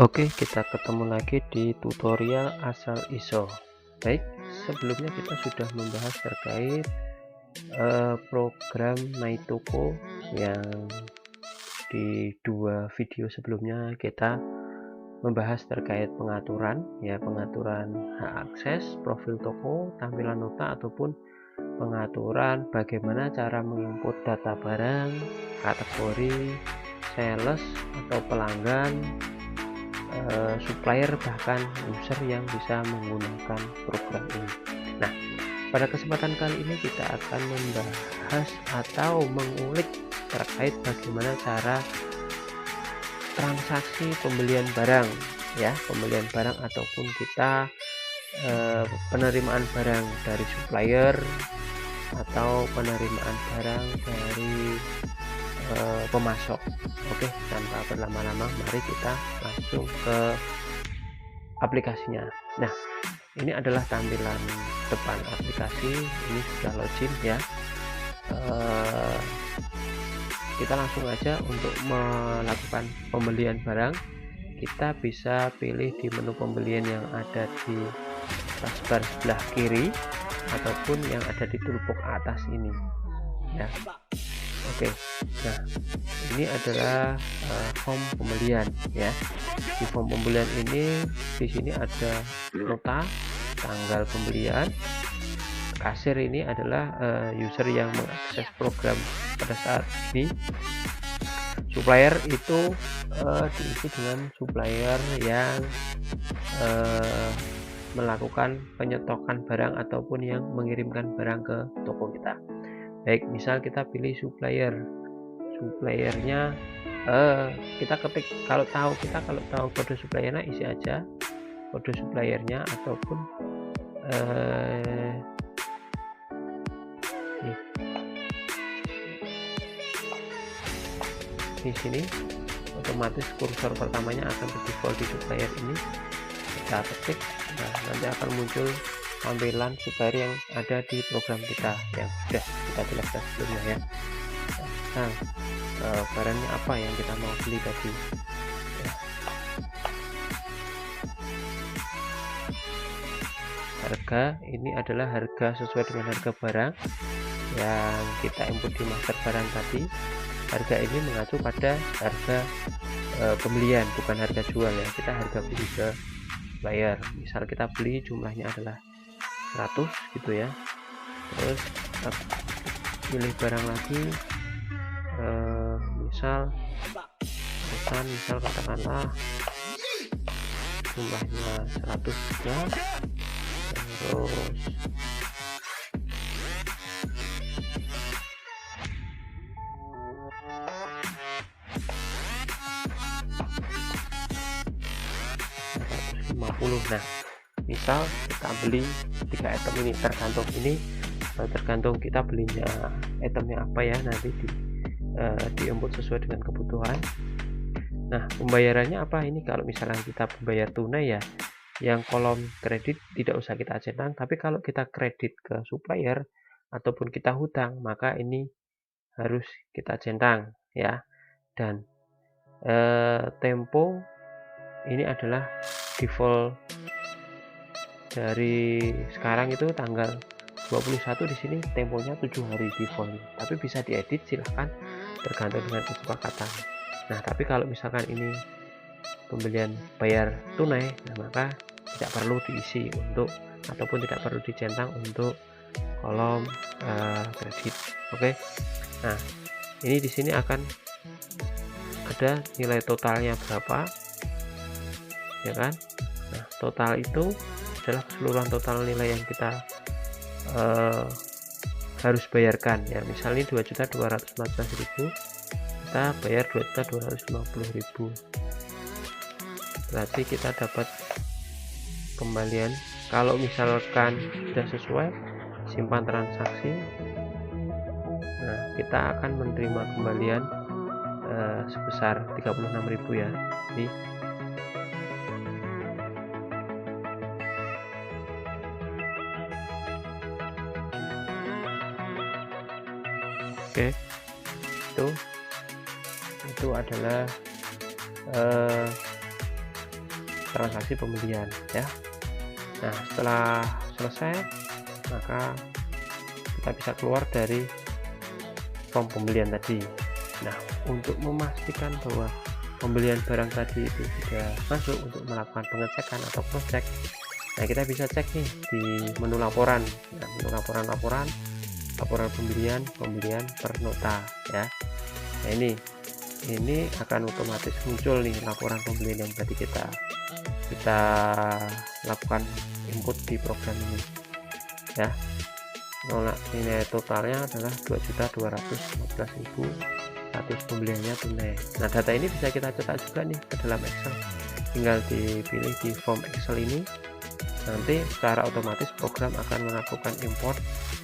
Oke, kita ketemu lagi di tutorial asal ISO. Baik, sebelumnya kita sudah membahas terkait program MyToko yang di dua video sebelumnya kita membahas terkait pengaturan hak akses, profil toko, tampilan nota ataupun pengaturan bagaimana cara menginput data barang, kategori, sales atau pelanggan, supplier bahkan user yang bisa menggunakan program ini. Nah, pada kesempatan kali ini kita akan membahas atau mengulik terkait bagaimana cara transaksi pembelian barang pembelian barang ataupun kita penerimaan barang dari supplier atau penerimaan barang dari pemasok. Oke, tanpa berlama-lama mari kita langsung ke aplikasinya. Nah, ini adalah tampilan depan aplikasi, ini sudah login ya. Kita langsung aja untuk melakukan pembelian barang. Kita bisa pilih di menu pembelian yang ada di taskbar sebelah kiri ataupun yang ada di toolbox atas ini ya. Oke, nah ini adalah form pembelian ya. Di form pembelian ini di sini ada nota, tanggal pembelian, kasir ini adalah user yang mengakses program pada saat ini, supplier itu diisi dengan supplier yang melakukan penyetokan barang ataupun yang mengirimkan barang ke toko kita. Baik, misal kita pilih suppliernya kita ketik, kalau tahu kode suppliernya isi aja kode suppliernya ataupun di sini otomatis kursor pertamanya akan ke default di supplier ini, kita ketik. Nah, nanti akan muncul tampilan supplier yang ada di program kita yang sudah kita jelaskan sebelumnya ya. Nah, barangnya apa yang kita mau beli tadi ya. Harga ini adalah harga sesuai dengan harga barang yang kita input di master barang tadi. Harga ini mengacu pada harga pembelian, bukan harga jual ya. Kita harga beli ke supplier, misal kita beli jumlahnya adalah 100 gitu ya. Terus kita pilih barang lagi, misal katakanlah jumlahnya 100 juga. Terus nah, misal kita beli 3 item ini, tergantung kita belinya itemnya apa ya, nanti di input sesuai dengan kebutuhan. Nah, pembayarannya apa ini? Kalau misalnya kita membayar tunai ya, yang kolom kredit tidak usah kita centang, tapi kalau kita kredit ke supplier ataupun kita hutang, maka ini harus kita centang ya. Dan tempo ini adalah default dari sekarang, itu tanggal 21 di sini temponya 7 hari default, tapi bisa diedit silahkan, tergantung dengan kesepakatan. Nah, tapi kalau misalkan ini pembelian bayar tunai, nah maka tidak perlu diisi ataupun tidak perlu dicentang untuk kolom kredit. Oke. Nah, ini di sini akan ada nilai totalnya berapa ya kan. Nah, total itu adalah keseluruhan total nilai yang kita harus bayarkan ya. Misalnya 2.214.000, kita bayar 2.250.000, berarti kita dapat kembalian. Kalau misalkan sudah sesuai, simpan transaksi. Nah, kita akan menerima kembalian sebesar 36.000 ya. Jadi oke, itu adalah transaksi pembelian ya. Nah, setelah selesai maka kita bisa keluar dari form pembelian tadi. Nah, untuk memastikan bahwa pembelian barang tadi itu sudah masuk untuk melakukan pengecekan atau cross check, nah kita bisa cek nih di menu laporan. Nah, menu laporan pembelian per nota ya. Nah, ini akan otomatis muncul nih laporan pembelian yang tadi kita lakukan input di program ini ya. Nilai totalnya adalah 2.214.100 pembeliannya tunai. Nah, data ini bisa kita cetak juga nih ke dalam Excel, tinggal dipilih di form Excel ini. Nanti secara otomatis program akan melakukan import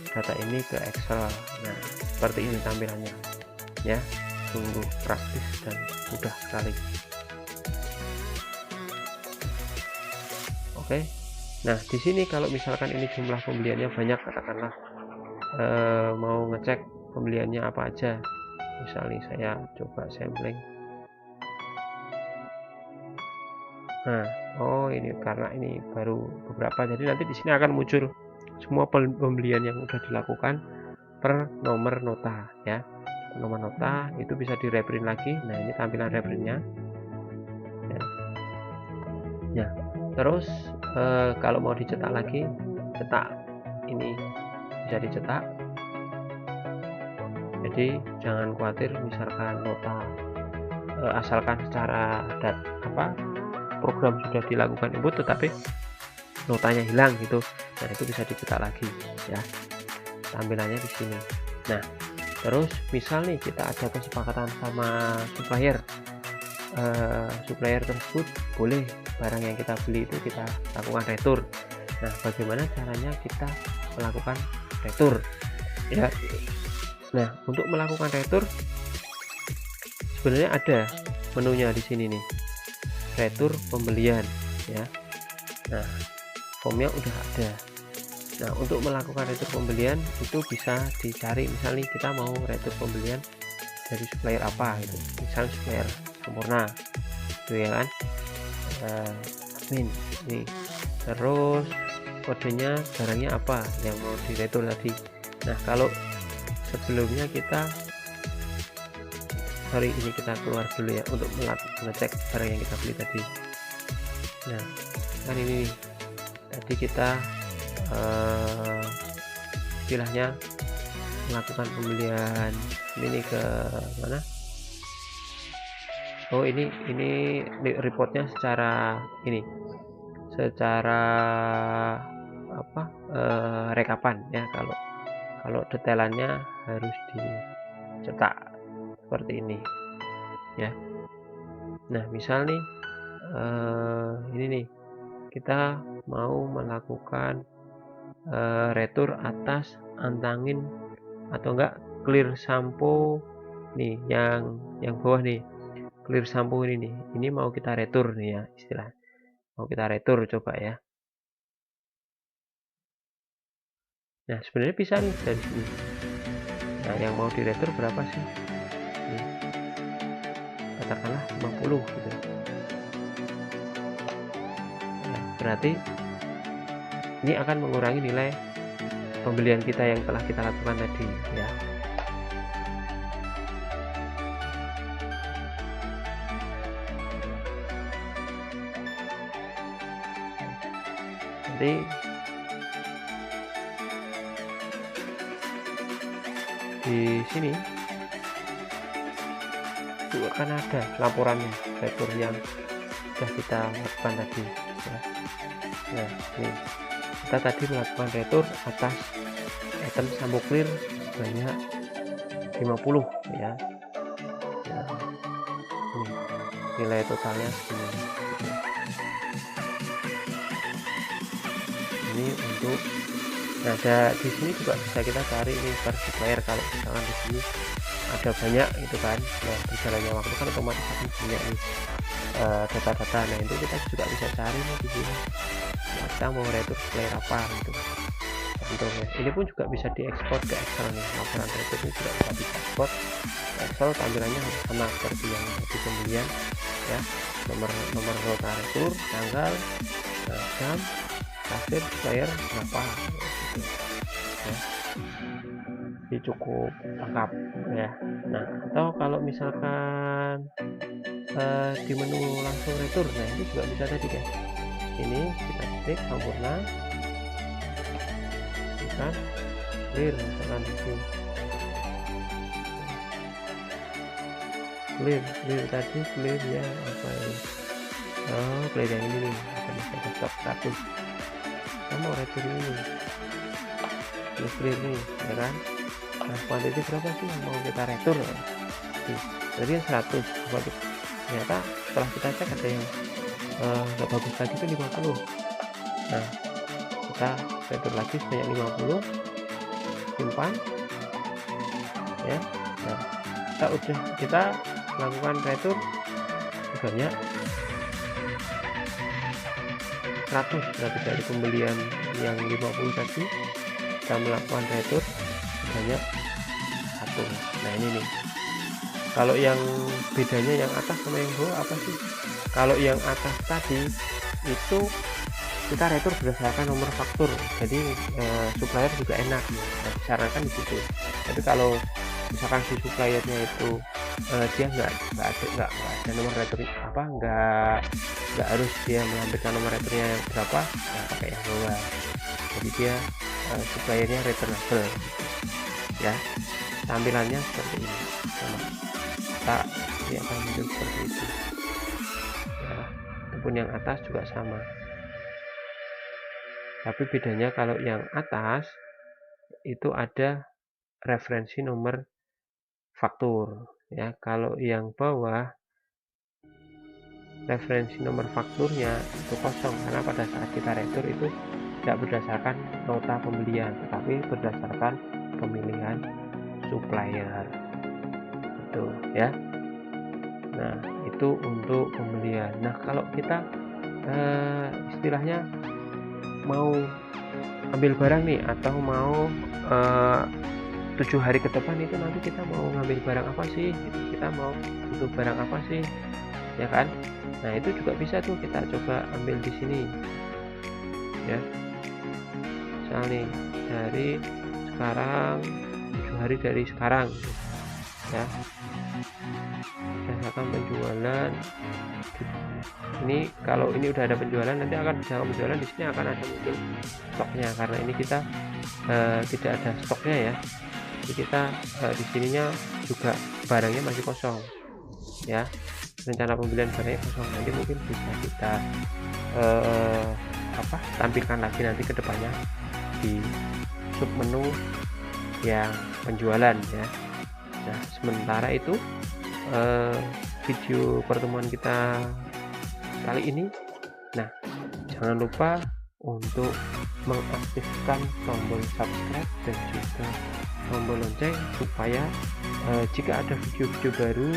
data ini ke Excel. Nah, seperti ini tampilannya ya, sungguh praktis dan mudah sekali. Oke. Nah, di sini kalau misalkan ini jumlah pembeliannya banyak, katakanlah mau ngecek pembeliannya apa aja, misalnya saya coba sampling. Nah, oh ini karena ini baru beberapa, jadi nanti di sini akan muncul semua pembelian yang sudah dilakukan per nomor nota ya. Nomor nota itu bisa di reprint lagi. Nah, ini tampilan reprintnya ya. Nah, terus kalau mau dicetak lagi, cetak ini bisa dicetak. Jadi jangan khawatir misalkan nota asalkan secara program sudah dilakukan input tetapi notanya hilang gitu, nah itu bisa dicetak lagi ya, tampilannya di sini. Nah, terus misal nih kita ada kesepakatan sama supplier, supplier tersebut boleh barang yang kita beli itu kita lakukan retur. Nah, bagaimana caranya kita melakukan retur ya? Nah, untuk melakukan retur sebenarnya ada menunya di sini nih, retur pembelian ya. Nah, formnya udah ada. Nah, untuk melakukan retur pembelian itu bisa dicari, misalnya kita mau retur pembelian dari supplier apa gitu, misalnya supplier Sempurna itu ya kan, admin nih, terus kodenya barangnya apa yang mau diretur tadi. Nah, kalau sebelumnya kita keluar dulu ya untuk mengecek barang yang kita beli tadi. Nah, kan ini nih, tadi kita istilahnya melakukan pembelian ini ke mana? Oh, ini reportnya secara rekapan ya. Kalau detailannya harus dicetak seperti ini ya. Nah, misal nih ini nih kita mau melakukan retur atas antangin atau enggak clear sampo nih, yang bawah nih, clear sampo ini mau kita retur nih ya, istilah mau kita retur coba ya. Nah, sebenarnya bisa nih dari sini. Nah, yang mau diretur berapa sih? Nih, katakanlah 50 gitu. Nah, berarti ini akan mengurangi nilai pembelian kita yang telah kita lakukan tadi ya. Nanti di sini itu akan ada laporannya, retur yang sudah kita lakukan tadi ya. Nah, ini kita tadi melakukan retur atas item sampo clear sebanyak 50 ya. Nah, ini nilai totalnya segini. Ini untuk ada di sini juga bisa kita cari ini per supplier. Kalau misalkan di sini ada banyak itu kan, nah berjalannya waktu kan otomatis akan banyak nih data-data. Nah, itu kita juga bisa cari nih di sini. Nah, kita mau retur supplier apa gitu, bentuknya. Ini pun juga bisa diekspor ke Excel nih, laporan retur ini juga bisa diekspor ke Excel, tampilannya sama seperti yang di pembelian ya, nomor rota retur, tanggal, jam, kasir, supplier berapa gitu ya. Ini cukup lengkap ya. Nah, atau kalau misalkan di menu langsung retur, nah ini juga bisa tadi guys, ini kita ketik sempurna kan, clear misalkan di sini clear tadi, clear ya apa ini, oh clear yang ini nih, masih ada stok status, kita mau retur ini clear nih ya kan. Nah, quantity berapa sih yang mau kita retur ya? Berarti 100. Ternyata setelah kita cek ada yang nggak bagus lagi itu 50. Nah, kita retur lagi sebanyak 50, simpan ya. Nah, kita lakukan retur sebanyak 100, berarti dari pembelian yang 50 tadi kita melakukan retur sebanyak 1. Nah, ini nih, kalau yang bedanya yang atas sama yang bawah apa sih? Kalau yang atas tadi itu kita retur berdasarkan nomor faktur, jadi supplier juga enak, nah, disarankan di situ. Tapi kalau misalkan si suppliernya itu dia nggak ada nomor retur apa, nggak harus dia melampirkan nomor returnya berapa, nah pakai yang bawah, jadi dia suppliernya returnable gitu ya. Tampilannya seperti ini, sama kita lihat muncul seperti itu ya. Ataupun yang atas juga sama, tapi bedanya kalau yang atas itu ada referensi nomor faktur ya. Kalau yang bawah referensi nomor fakturnya itu kosong, karena pada saat kita retur itu tidak berdasarkan nota pembelian, tetapi berdasarkan pemilihan supplier itu ya. Nah, itu untuk pembelian. Nah, kalau kita istilahnya mau ambil barang nih, atau mau 7 hari ke depan itu nanti kita mau ngambil barang apa sih gitu. Kita mau butuh barang apa sih ya kan. Nah, itu juga bisa tuh kita coba ambil di sini ya. Misal nih, dari sekarang 7 hari dari sekarang ya, berdasarkan penjualan. Ini kalau ini udah ada penjualan, nanti akan berdasarkan penjualan di sini akan ada muncul stoknya, karena ini kita tidak ada stoknya ya. Jadi kita di sininya juga barangnya masih kosong ya, rencana pembelian barangnya kosong. Nanti mungkin bisa kita tampilkan lagi nanti ke depannya di sub menu yang penjualan ya. Nah, sementara itu video pertemuan kita kali ini, nah jangan lupa untuk mengaktifkan tombol subscribe dan juga tombol lonceng supaya jika ada video-video baru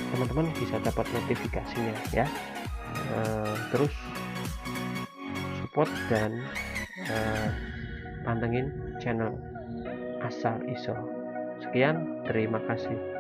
teman-teman bisa dapat notifikasinya ya. Terus support dan pantengin channel Asal ISO. Sekian, terima kasih.